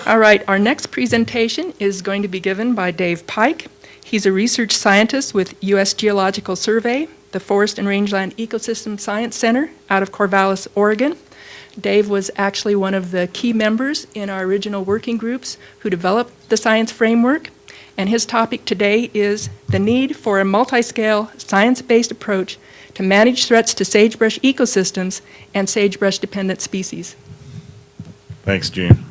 All right, our next presentation is going to be given by Dave Pyke. He's a research scientist with U.S. Geological Survey, the Forest and Rangeland Ecosystem Science Center out of Corvallis, Oregon. Dave was actually one of the key members in our original working groups who developed the science framework, and his topic today is the need for a multi-scale, science-based approach to manage threats to sagebrush ecosystems and sagebrush-dependent species. Thanks, Gene.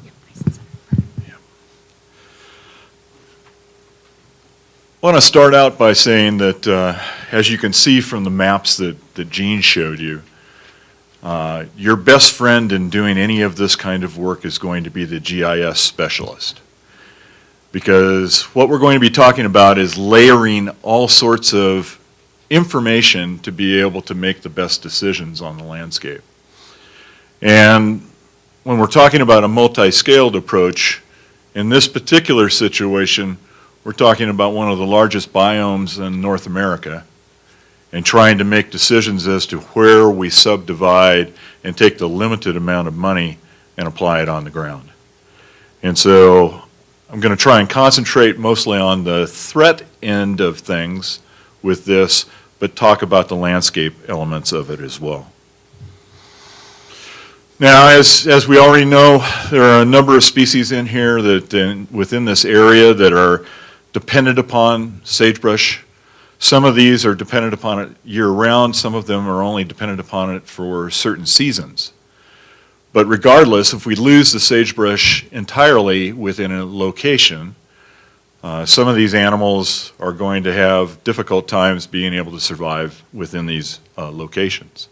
I want to start out by saying that, as you can see from the maps that Gene showed you, your best friend in doing any of this kind of work is going to be the GIS specialist. Because what we're going to be talking about is layering all sorts of information to be able to make the best decisions on the landscape. And when we're talking about a multi-scaled approach, in this particular situation, we're talking about one of the largest biomes in North America and trying to make decisions as to where we subdivide and take the limited amount of money and apply it on the ground. And so I'm going to try and concentrate mostly on the threat end of things with this, but talk about the landscape elements of it as well. Now, as we already know, there are a number of species in here that within this area that are dependent upon sagebrush. Some of these are dependent upon it year-round. Some of them are only dependent upon it for certain seasons. But regardless, if we lose the sagebrush entirely within a location, some of these animals are going to have difficult times being able to survive within these locations.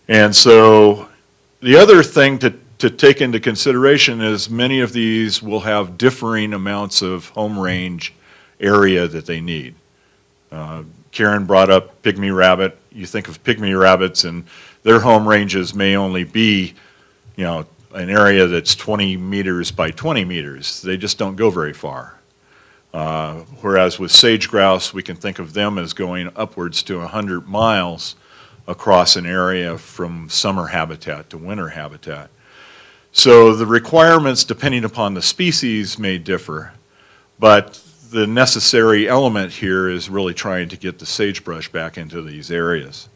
And so the other thing to take into consideration is many of these will have differing amounts of home range area that they need. Karen brought up pygmy rabbit. You think of pygmy rabbits and their home ranges may only be, an area that's 20 meters by 20 meters. They just don't go very far. Whereas with sage grouse, we can think of them as going upwards to 100 miles across an area from summer habitat to winter habitat. So the requirements, depending upon the species, may differ, but the necessary element here is really trying to get the sagebrush back into these areas.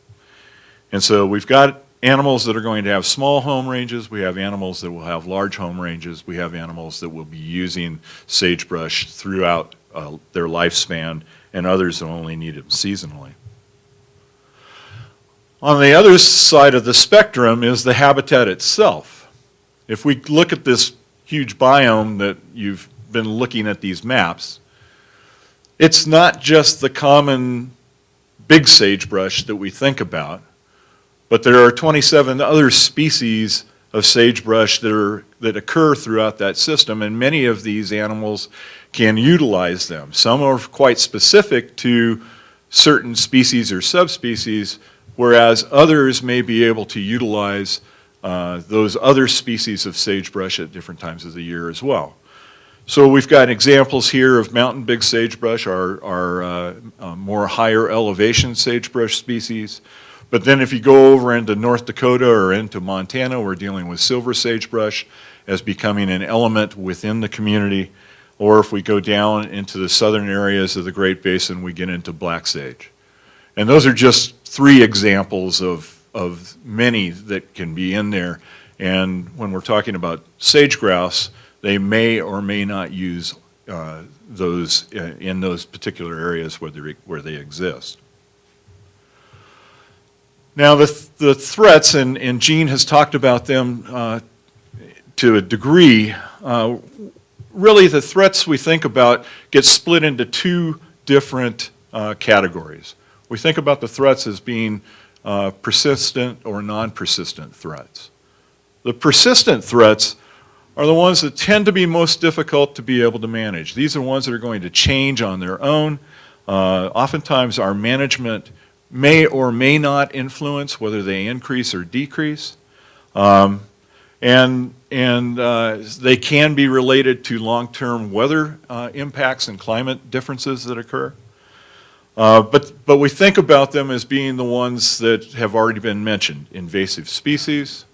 And so we've got animals that are going to have small home ranges, we have animals that will have large home ranges, we have animals that will be using sagebrush throughout their lifespan, and others that only need it seasonally. On the other side of the spectrum is the habitat itself. If we look at this huge biome that you've been looking at these maps, it's not just the common big sagebrush that we think about, but there are 27 other species of sagebrush that occur throughout that system, and many of these animals can utilize them. Some are quite specific to certain species or subspecies, whereas others may be able to utilize those other species of sagebrush at different times of the year as well. So we've got examples here of mountain big sagebrush, our more higher elevation sagebrush species. But then if you go over into North Dakota or into Montana, we're dealing with silver sagebrush as becoming an element within the community. Or if we go down into the southern areas of the Great Basin, we get into black sage. And those are just 3 examples of many that can be in there. And when we're talking about sage grouse, they may or may not use those in those particular areas where they exist. Now the threats, and Gene has talked about them to a degree, really the threats we think about get split into 2 different categories. We think about the threats as being persistent or non-persistent threats. The persistent threats are the ones that tend to be most difficult to be able to manage. These are ones that are going to change on their own. Oftentimes our management may or may not influence whether they increase or decrease. And they can be related to long-term weather impacts and climate differences that occur. But we think about them as being the ones that have already been mentioned: invasive species,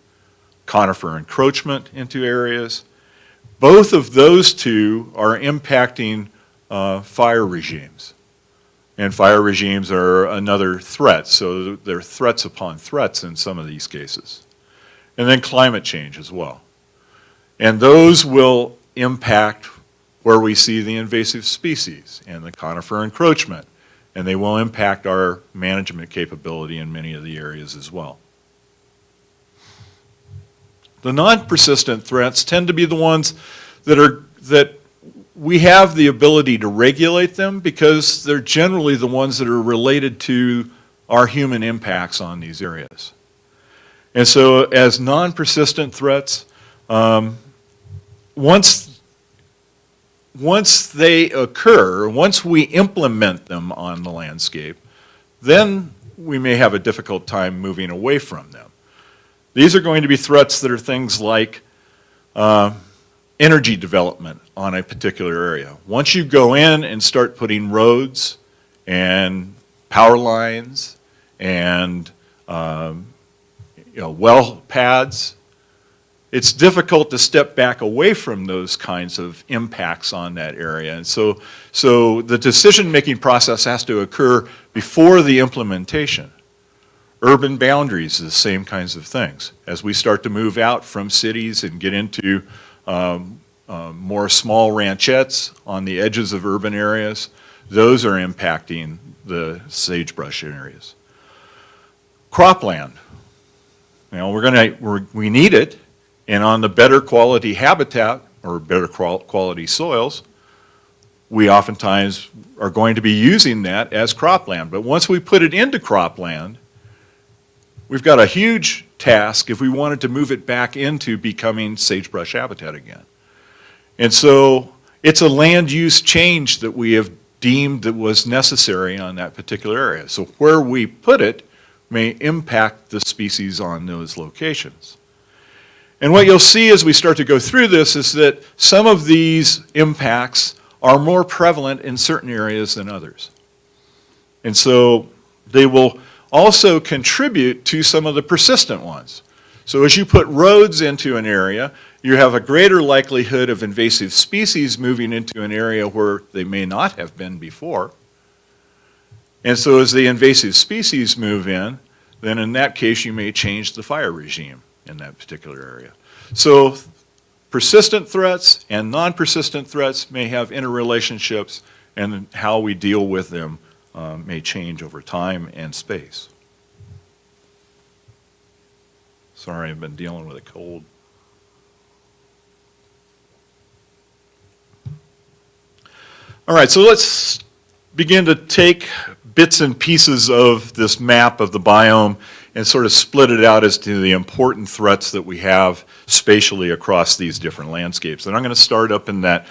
conifer encroachment into areas, Both of those two are impacting fire regimes. And fire regimes are another threat, so they're threats upon threats in some of these cases. And then climate change as well. And those will impact where we see the invasive species and the conifer encroachment, and they will impact our management capability in many of the areas as well. The non-persistent threats tend to be the ones that we have the ability to regulate them because they're generally the ones that are related to our human impacts on these areas. And so as non-persistent threats, once they occur, once we implement them on the landscape, then we may have a difficult time moving away from them. These are going to be threats that are things like energy development on a particular area. Once you go in and start putting roads and power lines and well pads, it's difficult to step back away from those kinds of impacts on that area. And so the decision-making process has to occur before the implementation. Urban boundaries are the same kinds of things. As we start to move out from cities and get into more small ranchettes on the edges of urban areas, those are impacting the sagebrush areas. Cropland. We need it, and on the better quality habitat or better quality soils, we oftentimes are going to be using that as cropland. But once we put it into cropland, we've got a huge task if we wanted to move it back into becoming sagebrush habitat again. And so it's a land use change that we have deemed that was necessary on that particular area. So where we put it may impact the species on those locations. And what you'll see as we start to go through this is that some of these impacts are more prevalent in certain areas than others. And so they will also contribute to some of the persistent ones. So as you put roads into an area, you have a greater likelihood of invasive species moving into an area where they may not have been before. And so as the invasive species move in, then in that case you may change the fire regime in that particular area. So persistent threats and non-persistent threats may have interrelationships, and how we deal with them may change over time and space. Sorry, I've been dealing with a cold. All right, so let's begin to take bits and pieces of this map of the biome and sort of split it out as to the important threats that we have spatially across these different landscapes. And I'm going to start up in that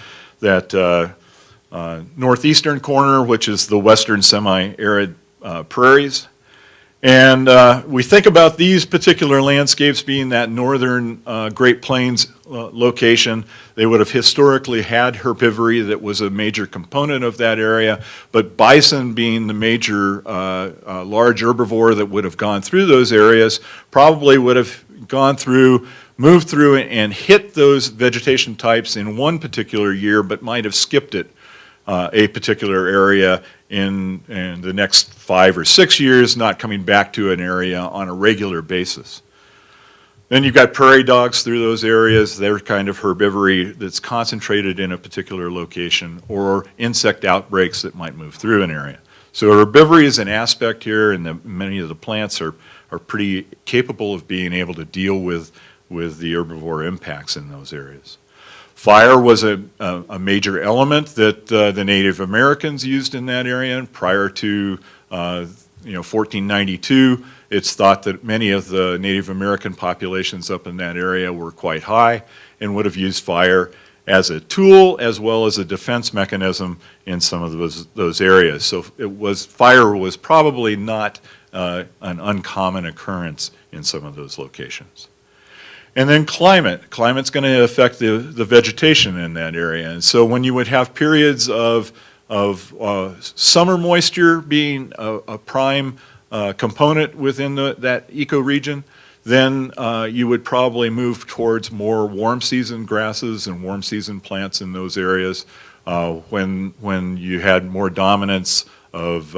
northeastern corner, which is the western semi-arid prairies. And we think about these particular landscapes being that northern Great Plains location. They would have historically had herbivory that was a major component of that area, but bison being the major large herbivore that would have gone through those areas probably would have gone through, moved through and hit those vegetation types in one particular year, but might have skipped it a particular area in the next 5 or 6 years, not coming back to an area on a regular basis. Then you've got prairie dogs through those areas. They're kind of herbivory that's concentrated in a particular location, or insect outbreaks that might move through an area. So herbivory is an aspect here, and many of the plants are pretty capable of being able to deal with the herbivore impacts in those areas. Fire was a major element that the Native Americans used in that area. And prior to 1492, it's thought that many of the Native American populations up in that area were quite high and would have used fire as a tool as well as a defense mechanism in some of those areas. So fire was probably not an uncommon occurrence in some of those locations. And then climate. Climate's going to affect the vegetation in that area. And so when you would have periods of summer moisture being a prime component within that ecoregion, then you would probably move towards more warm season grasses and warm season plants in those areas. When you had more dominance of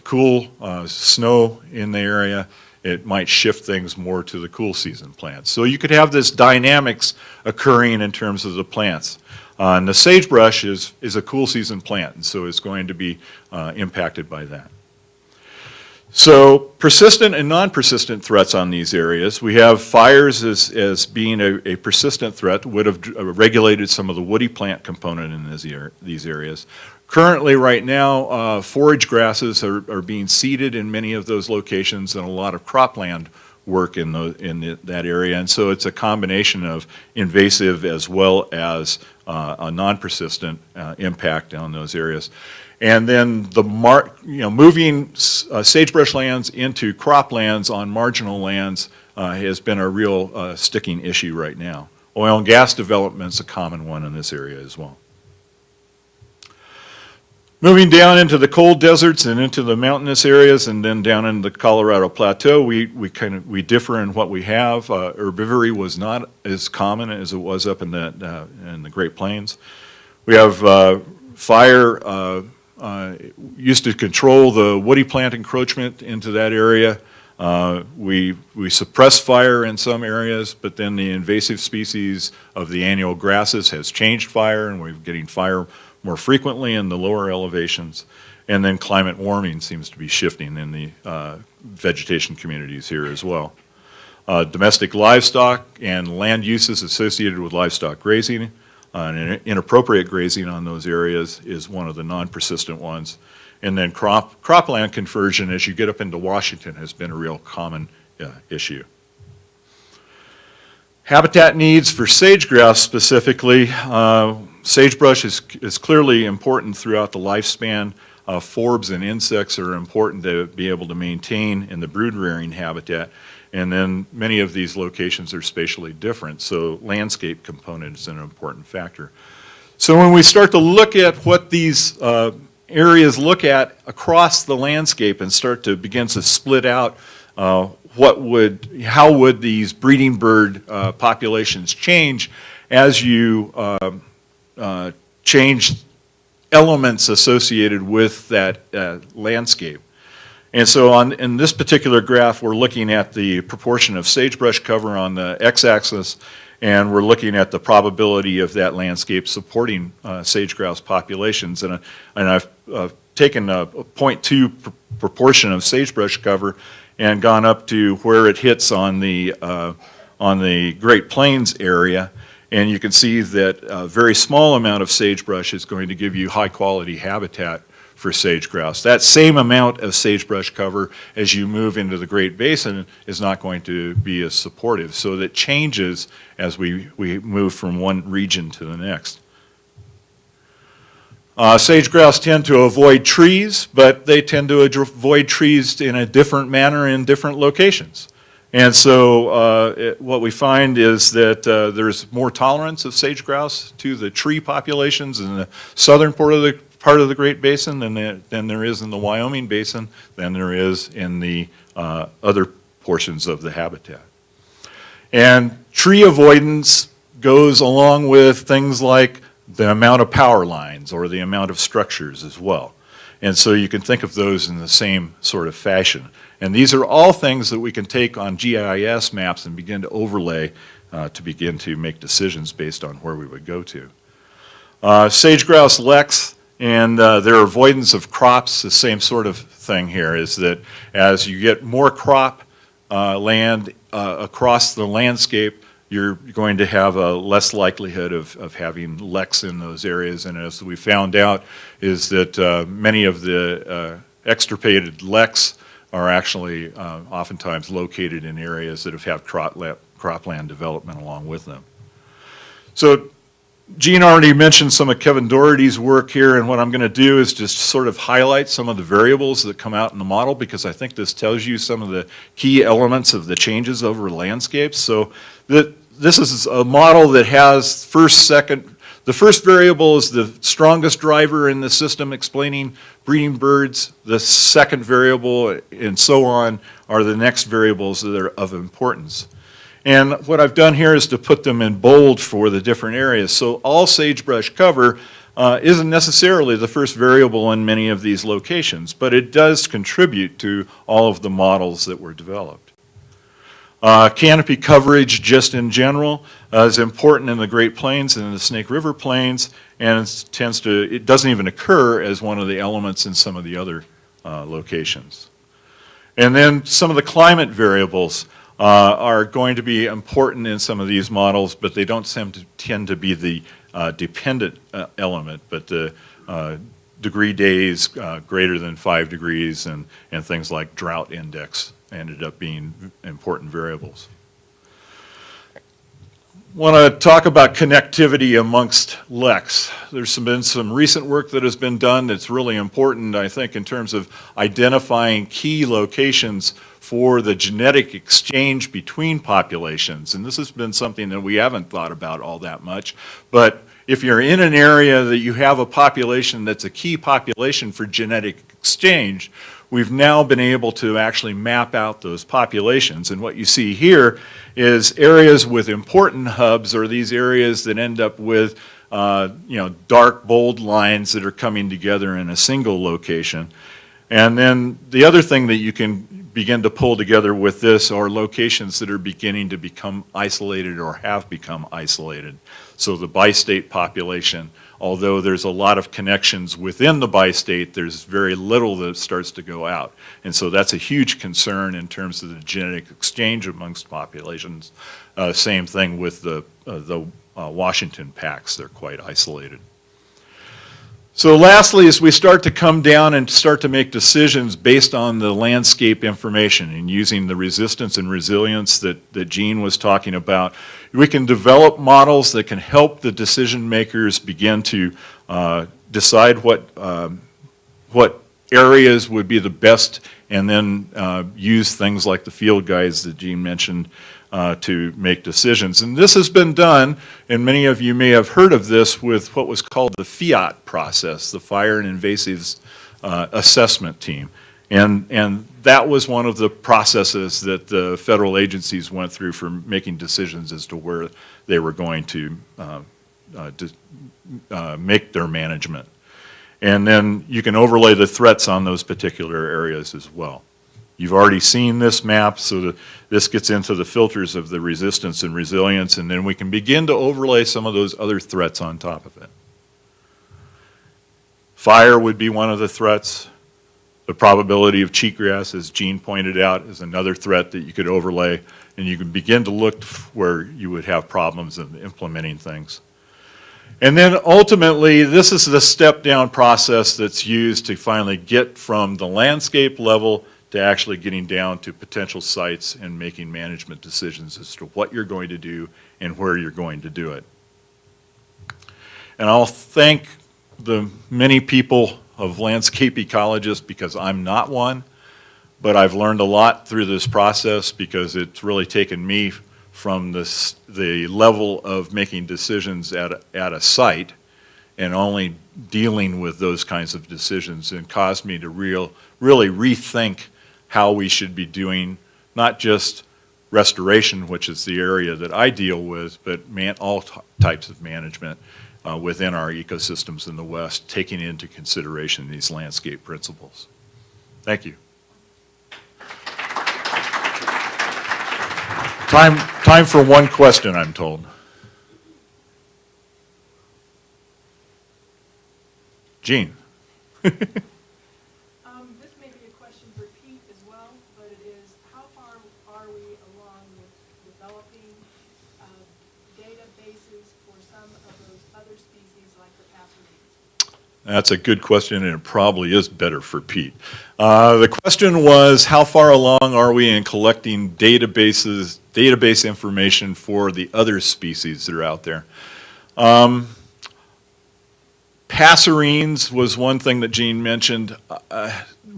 cool snow in the area, it might shift things more to the cool season plants. So you could have this dynamics occurring in terms of the plants. And the sagebrush is a cool season plant, and so it's going to be impacted by that. So persistent and non-persistent threats on these areas. We have fires as being a persistent threat, would have regulated some of the woody plant component in these areas. Currently, right now, forage grasses are being seeded in many of those locations, and a lot of cropland work in that area. And so it's a combination of invasive as well as a non-persistent impact on those areas. And then moving sagebrush lands into croplands on marginal lands has been a real sticking issue right now. Oil and gas development is a common one in this area as well. Moving down into the cold deserts and into the mountainous areas, and then down in the Colorado Plateau, we differ in what we have. Herbivory was not as common as it was up in the Great Plains. We have fire used to control the woody plant encroachment into that area. We suppress fire in some areas, but then the invasive species of the annual grasses has changed fire, and we're getting fire more frequently in the lower elevations. And then climate warming seems to be shifting in the vegetation communities here as well. Domestic livestock and land uses associated with livestock grazing and inappropriate grazing on those areas is one of the non-persistent ones. And then cropland conversion as you get up into Washington has been a real common issue. Habitat needs for sage-grouse specifically. Sagebrush is clearly important throughout the lifespan. Forbs and insects are important to be able to maintain in the brood-rearing habitat. And then many of these locations are spatially different, so landscape component is an important factor. So when we start to look at what these areas look at across the landscape and start to begin to split out how would these breeding bird populations change as you change elements associated with that landscape. And so in this particular graph, we're looking at the proportion of sagebrush cover on the x-axis, and we're looking at the probability of that landscape supporting sage-grouse populations. And I've taken a 0.2 proportion of sagebrush cover and gone up to where it hits on the Great Plains area. And you can see that a very small amount of sagebrush is going to give you high-quality habitat for sage-grouse. That same amount of sagebrush cover as you move into the Great Basin is not going to be as supportive. So that changes as we move from one region to the next. Sage-grouse tend to avoid trees, but they tend to avoid trees in a different manner in different locations. And so what we find is that there's more tolerance of sage-grouse to the tree populations in the southern part of the Great Basin than there is in the Wyoming Basin, than there is in the other portions of the habitat. And tree avoidance goes along with things like the amount of power lines or the amount of structures as well. And so you can think of those in the same sort of fashion. And these are all things that we can take on GIS maps and begin to overlay to begin to make decisions based on where we would go to. Sage-grouse leks and their avoidance of crops, the same sort of thing here, is that as you get more crop land across the landscape, you're going to have a less likelihood of having leks in those areas. And as we found out is that many of the extirpated leks are actually oftentimes located in areas that have had cropland development along with them. So Gene already mentioned some of Kevin Doherty's work here, and what I'm going to do is just sort of highlight some of the variables that come out in the model, because I think this tells you some of the key elements of the changes over landscapes. So this is a model that has first, second, The first variable is the strongest driver in the system explaining breeding birds. The second variable and so on are the next variables that are of importance. And what I've done here is to put them in bold for the different areas. So all sagebrush cover isn't necessarily the first variable in many of these locations, but it does contribute to all of the models that were developed. Canopy coverage just in general is important in the Great Plains and the Snake River Plains, and it doesn't even occur as one of the elements in some of the other locations. And then some of the climate variables are going to be important in some of these models, but they don't tend to be the dependent element, but the degree days greater than 5 degrees and things like drought index ended up being important variables. Want to talk about connectivity amongst leks. There's been some recent work that has been done that's really important, I think, in terms of identifying key locations for the genetic exchange between populations. And this has been something that we haven't thought about all that much. But if you're in an area that you have a population that's a key population for genetic exchange, we've now been able to actually map out those populations. And what you see here is areas with important hubs, or these areas that end up with dark, bold lines that are coming together in a single location. And then the other thing that you can begin to pull together with this are locations that are beginning to become isolated or have become isolated. So the bi-state population, although there's a lot of connections within the bi-state, there's very little that starts to go out. And so that's a huge concern in terms of the genetic exchange amongst populations. Same thing with the Washington packs, they're quite isolated. So lastly, as we start to come down and start to make decisions based on the landscape information and using the resistance and resilience that Gene was talking about, we can develop models that can help the decision makers begin to decide what areas would be the best, and then use things like the field guides that Gene mentioned to make decisions. And this has been done, and many of you may have heard of this, with what was called the FIAT process, the Fire and Invasives Assessment Team. And that was one of the processes that the federal agencies went through for making decisions as to where they were going to make their management. And then you can overlay the threats on those particular areas as well. You've already seen this map, so this gets into the filters of the resistance and resilience, and then we can begin to overlay some of those other threats on top of it. Fire would be one of the threats. The probability of cheatgrass, as Gene pointed out, is another threat that you could overlay, and you can begin to look where you would have problems in implementing things. And then ultimately, this is the step-down process that's used to finally get from the landscape level to actually getting down to potential sites and making management decisions as to what you're going to do and where you're going to do it. And I'll thank the many people of landscape ecologists, because I'm not one, but I've learned a lot through this process, because it's really taken me from the level of making decisions at a site and only dealing with those kinds of decisions, and caused me to really rethink how we should be doing not just restoration, which is the area that I deal with, but all types of management within our ecosystems in the West, taking into consideration these landscape principles. Thank you. Time for one question, I'm told. Gene. This may be a question for Pete as well, but it is, how far are we along with developing databases for some of those other species like the passerines? That's a good question, and it probably is better for Pete. The question was, how far along are we in collecting database information for the other species that are out there? Passerines was one thing that Gene mentioned.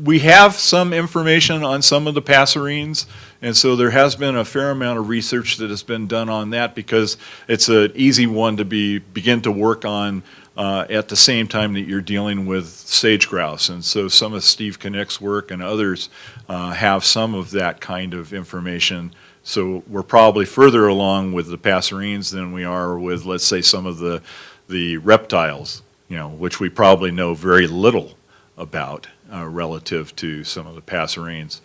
We have some information on some of the passerines, And so there has been a fair amount of research that has been done on that because it's an easy one to begin to work on at the same time that you're dealing with sage grouse. And so some of Steve Kinnick's work and others have some of that kind of information. So we're probably further along with the passerines than we are with, let's say, some of the reptiles, which we probably know very little about relative to some of the passerines.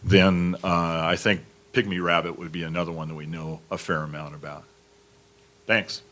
Then I think pygmy rabbit would be another one that we know a fair amount about. Thanks.